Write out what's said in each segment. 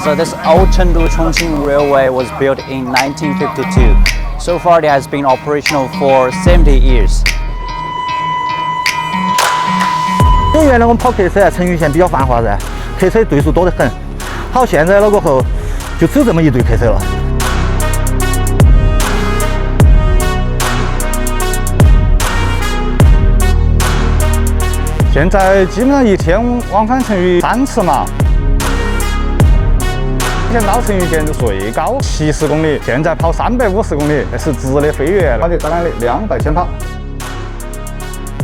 So this old Chengdu-Chongqing Railway was built in 1952. So far it has been operational for 70 years. 因为原来我们跑客车，成渝线比较繁华噻，客车队数多得很。好，现在了过后就只有这么一队客车了。现在基本上一天往返成渝3次嘛。 以前到成渝线最高70公里，现在跑350公里，是直的飞跃，而且当然200千跑。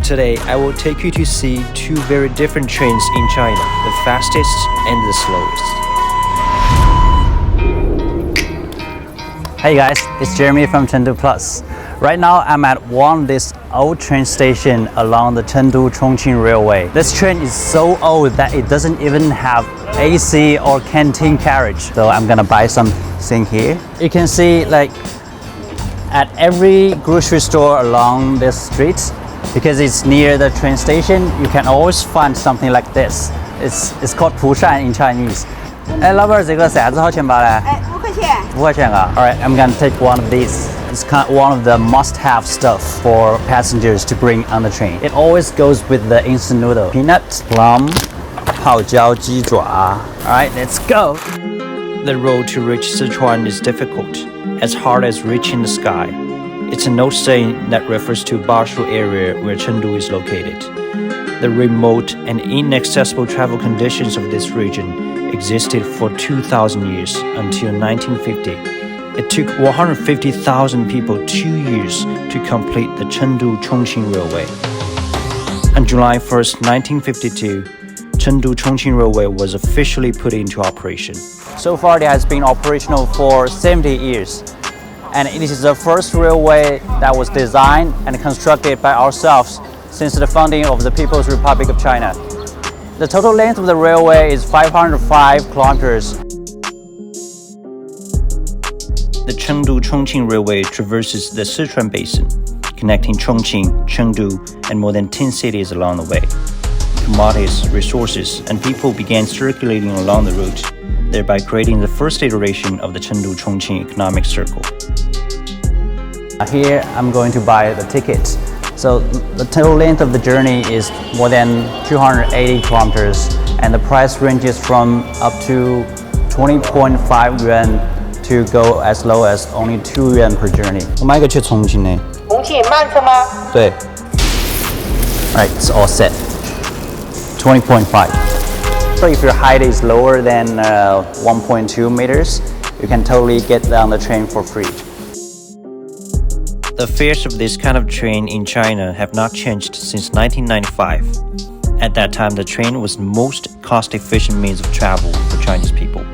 Today, I will take you to see two very different trains in China, the fastest and the slowest. Hey guys, it's Jeremy from Chengdu Plus. Right now I'm at one of this old train station along the Chengdu-Chongqing Railway. This train is so old that it doesn't even have AC or canteen carriage. So I'm gonna buy something here. You can see like at every grocery store along this street, because it's near the train station, you can always find something like this. It's called 蒲扇 in Chinese. 哎，老板，这个扇子好钱包嘞？5块钱。5块钱啊。All right, I'm gonna take one of these. It's kind of one of the must-have stuff for passengers to bring on the train. It always goes with the instant noodle, peanut, plum, 泡椒鸡爪. All right, let's go. The road to reach Sichuan is difficult, as hard as reaching the sky. It's an old saying that refers to Bashu area where Chengdu is located. The remote and inaccessible travel conditions of this region existed for 2,000 years until 1950. It took 150,000 people 2 years to complete the Chengdu-Chongqing Railway. On July 1st, 1952, Chengdu-Chongqing Railway was officially put into operation. So far it has been operational for 70 years. And it is the first railway that was designed and constructed by ourselves since the founding of the People's Republic of China. The total length of the railway is 505 kilometers. The Chengdu-Chongqing Railway traverses the Sichuan Basin, connecting Chongqing, Chengdu, and more than 10 cities along the way. Commodities, resources, and people began circulating along the route, thereby creating the first iteration of the Chengdu-Chongqing economic circle. Here I'm going to buy the ticket. So the total length of the journey is more than 280 kilometers, and the price ranges from up to 20.5 yuan to go as low as only 2 yuan per journey. 我买个去重庆的。重庆慢车吗？对。Alright, it's all set. 20.5. So if your height is lower than 1.2 meters, you can totally get on the train for free. The fares of this kind of train in China have not changed since 1995. At that time, the train was the most cost-efficient means of travel for Chinese people.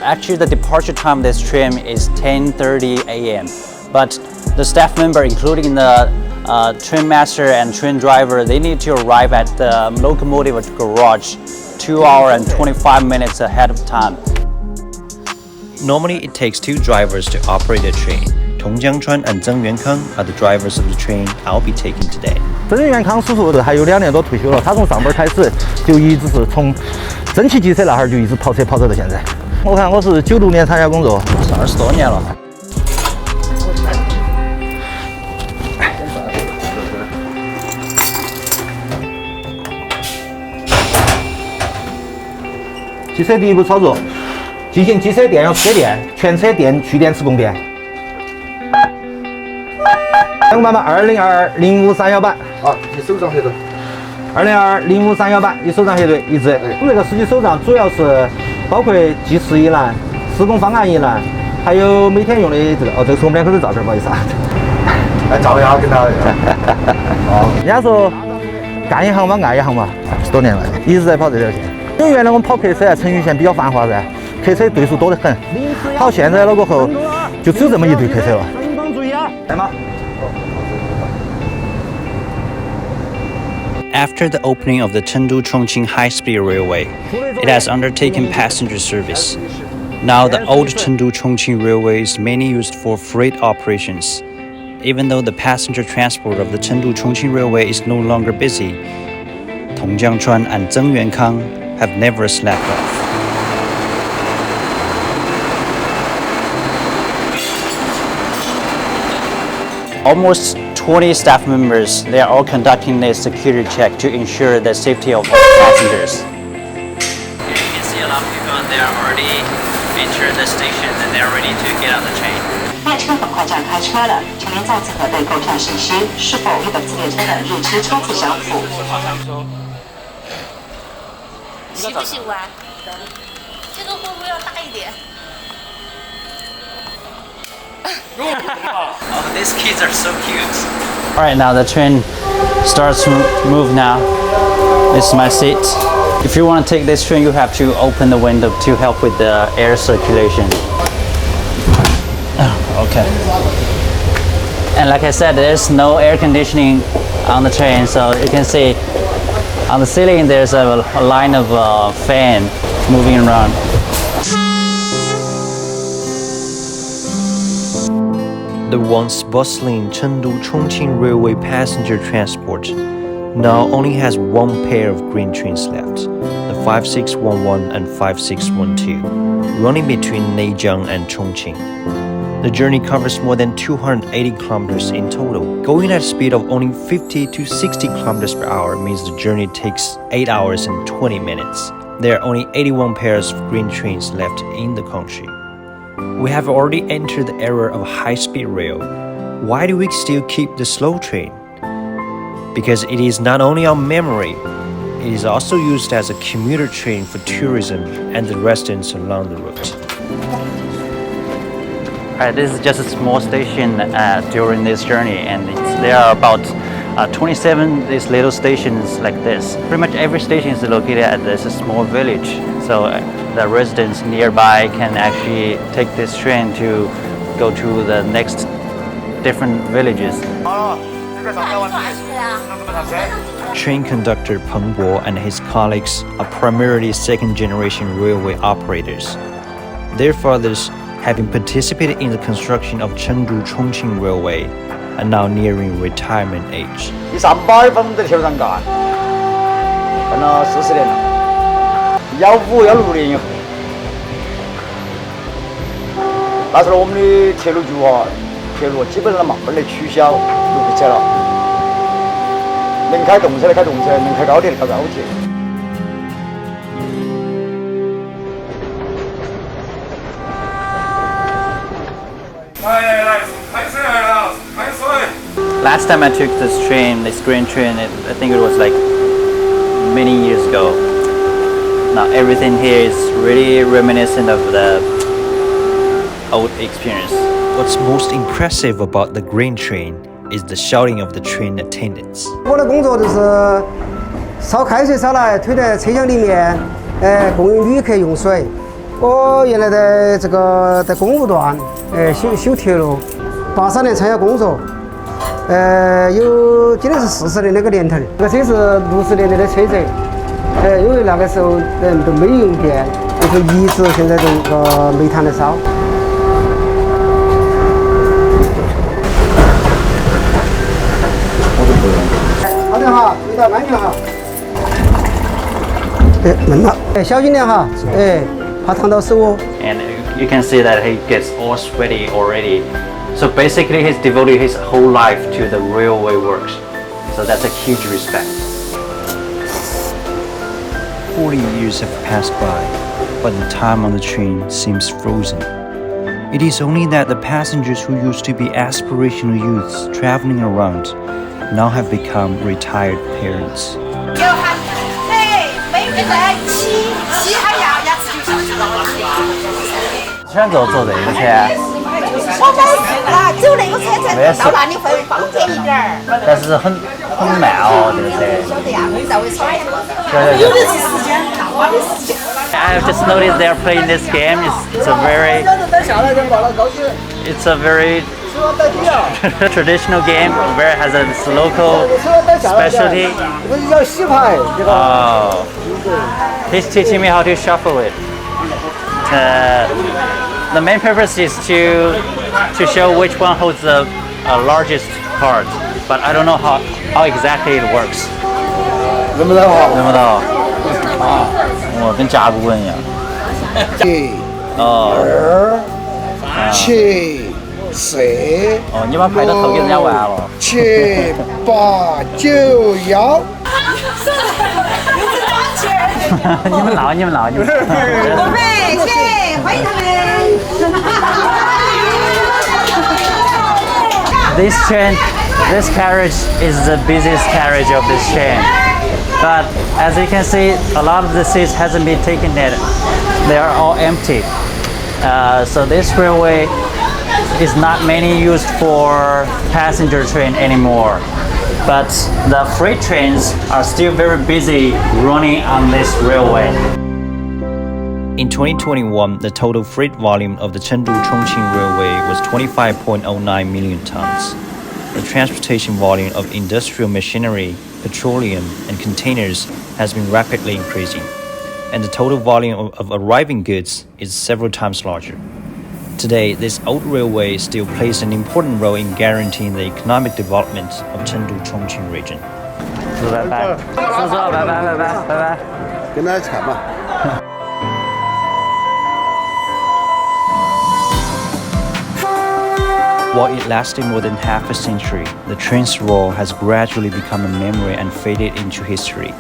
Actually, the departure time of this train is 10:30 a.m. But the staff member, including the train master and train driver, they need to arrive at the locomotive garage 2 hours and 25 minutes ahead of time. Normally, it takes 2 drivers to operate a train. Tong Jiangchuan and Zheng Yuankang are the drivers of the train I'll be taking today. 曾元康叔叔还有2年多退休了，他从上班开始就一直是从蒸汽机车那哈儿就一直跑车到现在。我看我是96年参加工作，20多年了。汽车第一步操作，进行机车电油接电，全车电蓄电池供电。两个版本2022-05318。好，你手账写着。2022-05318，你手账写对，一致。我们这个司机手账主要是包括计时一栏、施工方案一栏，还有每天用的这个。这个是我们2口子照片，不好意思啊。来照一下，跟他。人家说干一行嘛，爱一行嘛，10多年了，一直在跑这条线。因为原来我们跑客车，成渝线比较繁华噻，客车队数多得很。好，现在了过后就只有这么一队客车了。注意啊，来吗？ After the opening of the Chengdu-Chongqing high-speed railway, it has undertaken passenger service. Now the old Chengdu-Chongqing Railway is mainly used for freight operations. even though the passenger transport of the Chengdu-Chongqing Railway is no longer busy, Tongjiangchuan and Zhengyuankang have never slacked off. Almost 20 staff members, they are all conducting a security check to ensure the safety of passengers. Here you can see a lot of people and they are already entered the station and they are ready to get on the train. 列车很快展开车了，请您再次核对购票信息是否与本次列车的日期车次相符。喜不喜欢？这个会不会要大一点？ Oh, these kids are so cute. Alright, now the train starts to move now. This is my seat. If you want to take this train, you have to open the window to help with the air circulation. Okay. And like I said, there's no air conditioning on the train, so you can see on the ceiling there's a line of fan moving around. The once bustling Chengdu-Chongqing Railway passenger transport now only has one pair of green trains left, the 5611 and 5612, running between Neijiang and Chongqing. The journey covers more than 280 kilometers in total. Going at a speed of only 50 to 60 kilometers per hour means the journey takes 8 hours and 20 minutes. There are only 81 pairs of green trains left in the country. We have already entered the era of high-speed rail. Why do we still keep the slow train? Because it is not only our memory, it is also used as a commuter train for tourism and the residents along the route. Alright, this is just a small station during this journey, and there are about 27 these little stations like this. Pretty much every station is located at this small village, so the residents nearby can actually take this train to go to the next different villages. Train conductor Peng Bo and his colleagues are primarily second-generation railway operators. Their fathers, having participated in the construction of Chengdu-Chongqing Railway, are now nearing retirement age. 你300分在铁路上干，干了40年了，15、16年以后，那时候我们的铁路局铁路基本上慢慢的取消，就不拆了，能开动车的开动车，能开高铁的开高铁。 Last time I took this train, this green train, I think it was like many years ago. Now everything here is really reminiscent of the old experience. What's most impressive about the green train is the shouting of the train attendants. 我的工作就是烧开水烧来推在车厢里面，供应旅客用水。我原来在公务段，修铁路，83年参加工作，今年是40年那个年头，这个车是60年代的车子，因为那个时候人都没用电，就一直现在这个煤炭来烧。好的哈，注意到安全哈。闷了，小心点哈，怕烫到手哦。 And you can see that he gets all sweaty already. So basically he's devoted his whole life to the railway works. So that's a huge respect. 40 years have passed by, but the time on the train seems frozen. It is only that the passengers who used to be aspirational youths traveling around now have become retired parents. 想坐这个车？我们是走那个车才到那里会方便一点儿。但是很慢哦，这个车。晓得呀，你稍微稍一对。有的是时间，我的时间。I have just noticed they're playing this game. It's a very traditional game where it has a local specialty. Oh, he's teaching me how to shuffle it. The main purpose is to show which one holds the largest part, but I don't know how exactly it works. 认不到哈？认不到啊，哇，跟甲骨文一样。 2、7、4。哦，你把牌都投给人家完了。7、8、9、1。你们闹，你们闹，你们。我们谢，欢迎他们。This carriage is the busiest carriage of this train. But as you can see, a lot of the seats hasn't been taken yet. They are all empty. So this railway is not mainly used for passenger train anymore. But the freight trains are still very busy running on this railway. In 2021, the total freight volume of the Chengdu-Chongqing Railway was 25.09 million tons. The transportation volume of industrial machinery, petroleum, and containers has been rapidly increasing, and the total volume of arriving goods is several times larger. Today, this old railway still plays an important role in guaranteeing the economic development of Chengdu-Chongqing region. 拜拜，叔叔，拜拜，拜拜，拜拜。跟大家看吧。 While it lasted more than half a century, the train's role has gradually become a memory and faded into history.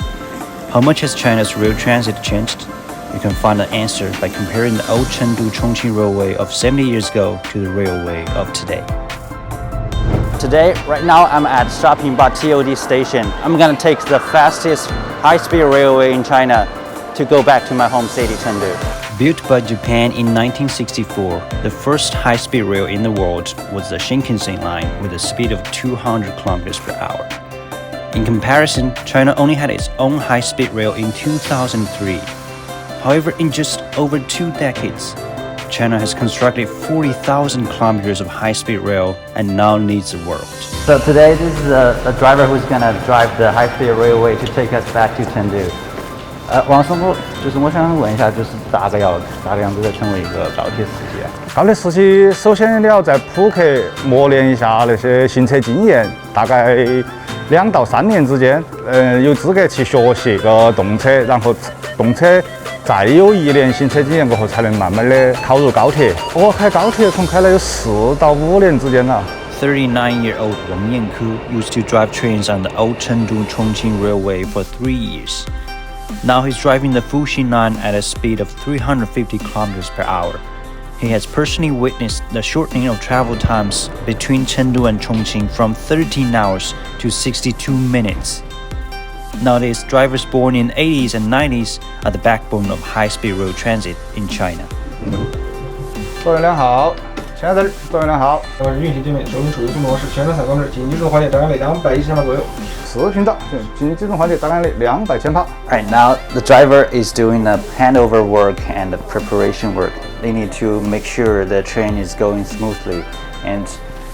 How much has China's rail transit changed? You can find the answer by comparing the old Chengdu-Chongqing Railway of 70 years ago to the railway of today. Today, right now, I'm at Shopping Bar TOD station. I'm gonna take the fastest high-speed railway in China to go back to my home city, Chengdu. Built by Japan in 1964, the first high-speed rail in the world was the Shinkansen line with a speed of 200 kilometers per hour. In comparison, China only had its own high-speed rail in 2003. However, in just over 2 decades, China has constructed 40,000 kilometers of high-speed rail and now leads the world. So today, this is a driver who's gonna drive the high-speed railway to take us back to Chengdu. 王师傅，就是我想问一下，就是咋个样子才成为一个高铁司机啊？高铁司机首先你要在普克磨练一下那些行车经验，大概2到3年之间，有资格去学习个动车，然后动车再有1年行车经验过后，才能慢慢的考入高铁。我开高铁从开了有4到5年之间了。 39-year-old Wang Yanku used to drive trains on the old Chengdu-Chongqing Railway for 3 years. Now he's driving the Fuxing line at a speed of 350 kilometers per hour. He has personally witnessed the shortening of travel times between Chengdu and Chongqing from 13 hours to 62 minutes. Nowadays, drivers born in 80s and 90s are the backbone of high-speed road transit in China. 座位2号，前灯，座位2号。运行界面，收听数据速度是全程3公里，经济重换电大概210千帕左右。4频道，经济重换电大概200千帕。 Right now, the driver is doing the handover work and the preparation work. They need to make sure the train is going smoothly. And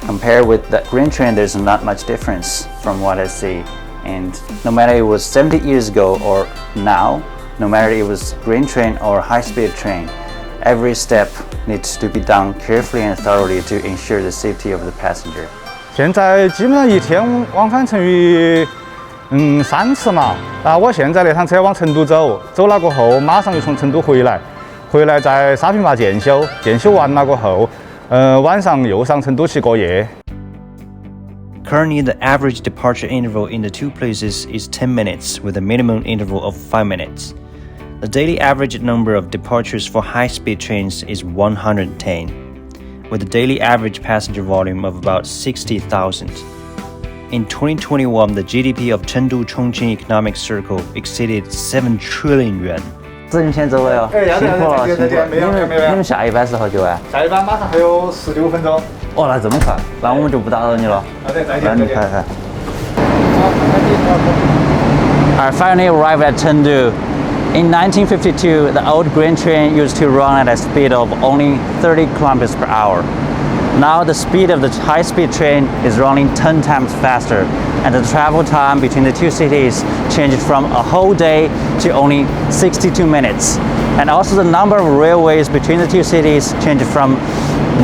compared with the green train, there's not much difference from what I see. And no matter it was 70 years ago or now, no matter it was green train or high-speed train, every step needs to be done carefully and thoroughly to ensure the safety of the passenger. 现在基本上一天往返成于3次嘛。那我现在那趟车往成都走，走了过后马上又从成都回来，回来在沙坪坝检修，检修完了过后，晚上又上成都去过夜。 Currently, the average departure interval in the two places is 10 minutes with a minimum interval of 5 minutes. The daily average number of departures for high-speed trains is 110, with a daily average passenger volume of about 60,000. In 2021, the GDP of Chengdu-Chongqing Economic Circle exceeded 7 trillion yuan. 自行钱走了哟，辛苦了，辛苦了。你们下一班是好久啊？下一班马上还有19分钟。哦，那这么快，那我们就不打扰你了。那你看看。I finally arrived at Chengdu. In 1952, the old grain train used to run at a speed of only 30 kilometers per hour. Now the speed of the high-speed train is running 10 times faster, and the travel time between the two cities changed from a whole day to only 62 minutes. And also the number of railways between the two cities changed from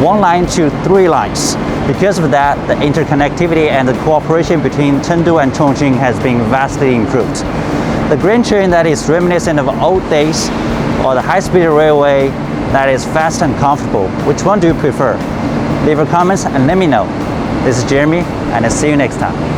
1 line to 3 lines. Because of that, the interconnectivity and the cooperation between Chengdu and Chongqing has been vastly improved. The grain train that is reminiscent of old days, or the high-speed railway that is fast and comfortable, which one do you prefer? Leave your comments and let me know. This is Jeremy, and I'll see you next time.